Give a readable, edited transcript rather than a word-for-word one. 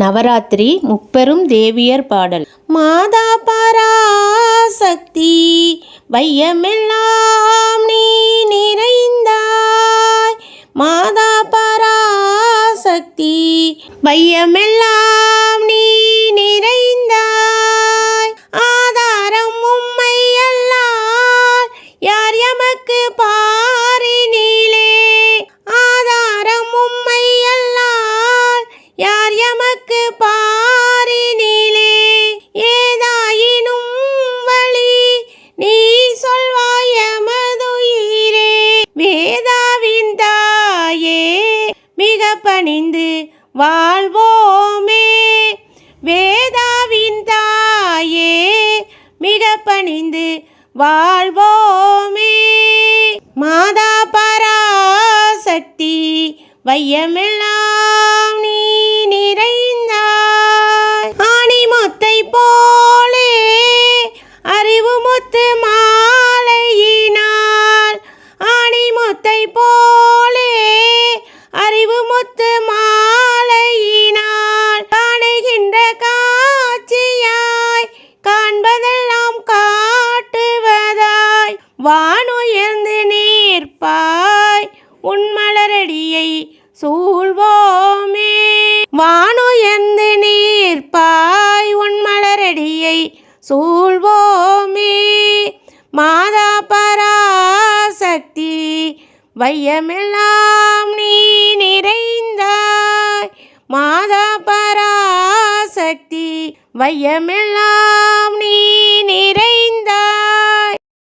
நவராத்திரி முப்பெரும் தேவியர் பாடல். மாதா பராசக்தி வையமெல்லாம் நீ நிறைந்தாய். மாதா பராசக்தி வையமெல்லாம் நீ நிறைந்தாய். ஆதாரம் உம்மை அல்லால் யார் எமக்கு பாரினிலே. ஆதாரம் உம்மை அல்லால் யார் எமக்கு பாரினிலே. ஏதாயினும் வழி நீ சொல்வாய் எமதுயிரே. வேதாவின் தாயே மிக பணிந்து வாழ்வோமே. வேதாவின் தாயே மிக பணிந்து வாழ்வோமே. மாதா பராசக்தி வையமெல்லாம் நீ நிறைந்தாய். ஆணி முத்தை போலே அறிவு முத்து மாலையினால். ஆணி முத்தை போலே அறிவு முத்து மாலையினால். காணுகின்ற காட்சியாய் காண்பதெல்லாம் காட்டுவதாய். வானுயர்ந்து நீர்ப்பாய் உன்மலரடியை சூழ்வோமே. வானுயர்ந்து நீர்ப்பாய் உன்மலரடியை சூழ்வோமே. மாதா பராசக்தி வையமெல்லாம் நீ நிறைந்தாய். மாதா பராசக்தி வையமெல்லாம் நீ